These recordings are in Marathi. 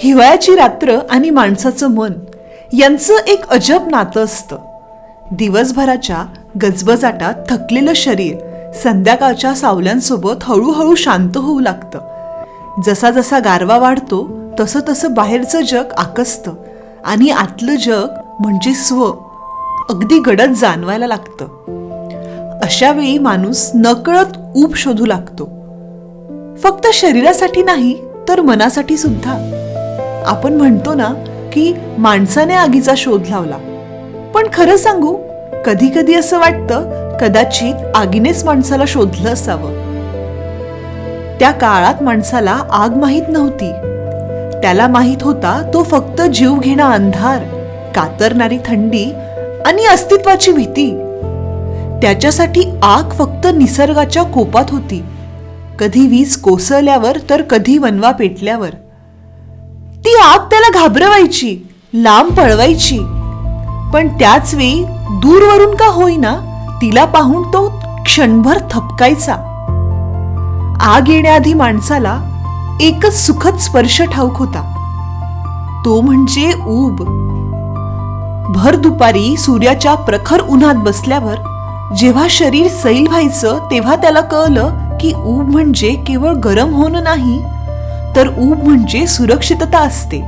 हिवाळ्याची रात्र आणि माणसाचं मन यांचं एक अजब नातं असतं. दिवसभराच्या गजबजाटात थकलेलं शरीर संध्याकाळच्या सावल्यांसोबत हळूहळू शांत होऊ लागतं. जसा जसा गारवा वाढतो तसं तसं बाहेरचं जग आकसतं आणि आतलं जग म्हणजे स्व अगदी गडद जाणवायला लागतं. अशा वेळी माणूस नकळत ऊब शोधू लागतो. फक्त शरीरासाठी नाही तर मनासाठी सुद्धा. आपण म्हणतो ना की माणसाने आगीचा शोध लावला, पण खरं सांगू कधी कधी असं वाटतं कदाचित आगीनेच माणसाला शोधलं असावं. त्या काळात माणसाला आग माहीत नव्हती. त्याला माहीत होता तो फक्त जीव घेणा अंधार, कातरणारी थंडी आणि अस्तित्वाची भीती. त्याच्यासाठी आग फक्त निसर्गाच्या कोपात होती, कधी वीज कोसळल्यावर तर कधी वनवा पेटल्यावर. ती आग त्याला घाबरवायची, लांब पळवायची, पण त्याच वेळी दूरवरून का होईना तिला पाहून तो क्षणभर थपकायचा. आग येण्याआधी माणसाला एकच सुखद स्पर्श ठाऊक होता, तो म्हणजे ऊब. भर दुपारी सूर्याच्या प्रखर उन्हात बसल्यावर जेव्हा शरीर सैल व्हायचं तेव्हा त्याला कळलं की ऊब म्हणजे केवळ गरम होणं नाही, तर ऊब म्हणजे सुरक्षितता असते.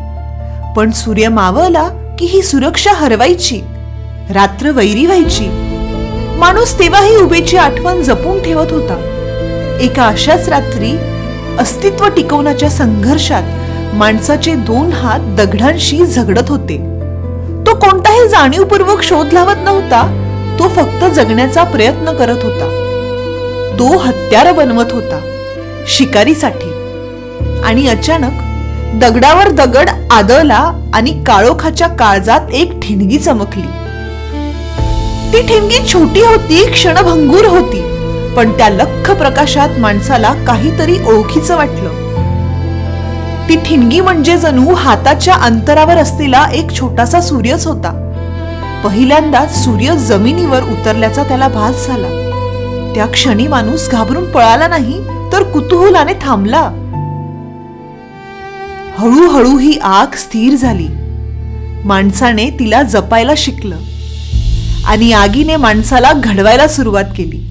पण सूर्य मावळला की ही सुरक्षा हरवायची, रात्र वैरी व्हायची. माणूस तेव्हाही उभेची आठवण जपून ठेवत होता. एका अशाच रात्री अस्तित्व टिकवण्याच्या संघर्षात माणसाचे दोन हात दगडांशी झगडत होते. तो कोणताही जाणीवपूर्वक शोध लावत नव्हता, तो फक्त जगण्याचा प्रयत्न करत होता. तो हत्यार बनवत होता शिकारीसाठी. आणि अचानक दगडावर दगड आदळला आणि काळोखाच्या काळजात एक ठिणगी चमकली. ती ठिणगी छोटी होती, क्षणभंगूर होती, पण त्या लख्ख प्रकाशात माणसाला काहीतरी ओळखीचं वाटलं. ती ठिणगी म्हणजे जणू हाताच्या अंतरावर असलेला एक छोटासा सूर्यच होता. पहिल्यांदाच सूर्य जमिनीवर उतरल्याचा त्याला भास झाला. त्या क्षणी माणूस घाबरून पळाला नाही, तर कुतूहलाने थांबला. हळूहळू ही आग स्थिर झाली. माणसाने तिला जपायला शिकलं आणि आगीने माणसाला घडवायला सुरुवात केली.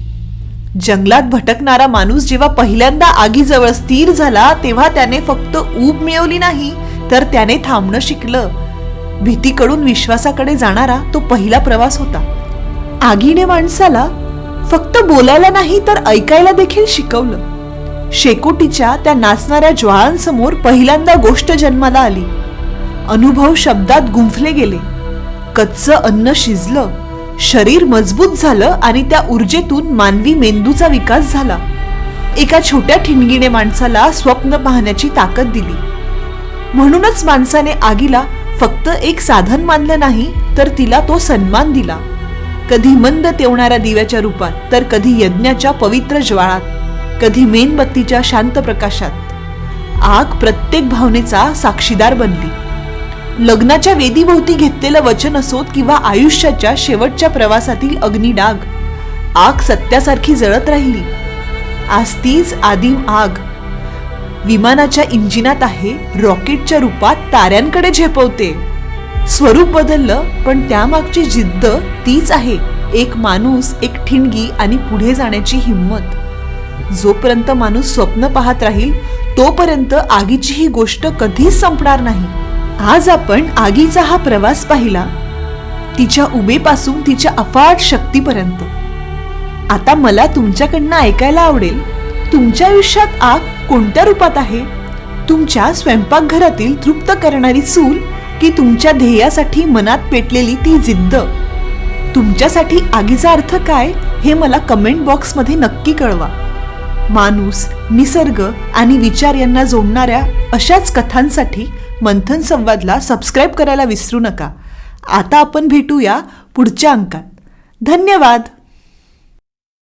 जंगलात भटकणारा माणूस जेव्हा पहिल्यांदा आगीजवळ स्थिर झाला तेव्हा त्याने फक्त ऊब मिळवली नाही, तर त्याने थांबणं शिकलं. भीतीकडून विश्वासाकडे जाणारा तो पहिला प्रवास होता. आगीने माणसाला फक्त बोलायला नाही तर ऐकायला देखील शिकवलं. शेकोटीच्या त्या नाचणाऱ्या ज्वाळांसमोर पहिल्यांदा गोष्ट जन्माला आली. अनुभव शब्दात गुंफले गेले. कच्चं अन्न शिजलं, शरीर मजबूत झालं आणि त्या ऊर्जेतून मानवी मेंदूचा विकास झाला. एका छोट्या ठिणगीने माणसाला स्वप्न पाहण्याची ताकद दिली. म्हणूनच माणसाने आगीला फक्त एक साधन मानलं नाही, तर तिला तो सन्मान दिला. कधी मंद तेवणाऱ्या दिव्याच्या रूपात, तर कधी यज्ञाच्या पवित्र ज्वाळात, कधी मेणबत्तीच्या शांत प्रकाशात. आग प्रत्येक भावनेचा साक्षीदार बनली. लग्नाच्या वेदीभोवती घेतलेलं वचन असोत किंवा आयुष्याच्या शेवटच्या प्रवासातील अग्निडाग, आग सत्यासारखी जळत राहिली. आज तीच आदिम आग विमानाच्या इंजिनात आहे, रॉकेटच्या रूपात ताऱ्यांकडे झेपवते. स्वरूप बदललं, पण त्यामागची जिद्द तीच आहे. एक माणूस, एक ठिणगी आणि पुढे जाण्याची हिंमत. जोपर्यंत माणूस स्वप्न पाहत राहील तोपर्यंत आगीची ही गोष्ट कधीच संपणार नाही. आज आपण आगीचा हा प्रवास पाहिला, तिच्या उभेपासून तिच्या अफाट शक्तीपर्यंत. आता मला तुमच्याकडनं ऐकायला आवडेल, तुमच्या आयुष्यात आग कोणत्या रूपात आहे? तुमच्या स्वयंपाकघरातील तृप्त करणारी चूल की तुमच्या ध्येयासाठी मनात पेटलेली ती जिद्द? तुमच्यासाठी आगीचा अर्थ काय हे मला कमेंट बॉक्समध्ये नक्की कळवा. माणूस, निसर्ग आणि विचार यांना जोडणाऱ्या अशाच कथांसाठी मंथन संवादला सबस्क्राईब करायला विसरू नका. आता आपण भेटूया पुढच्या अंकात. धन्यवाद.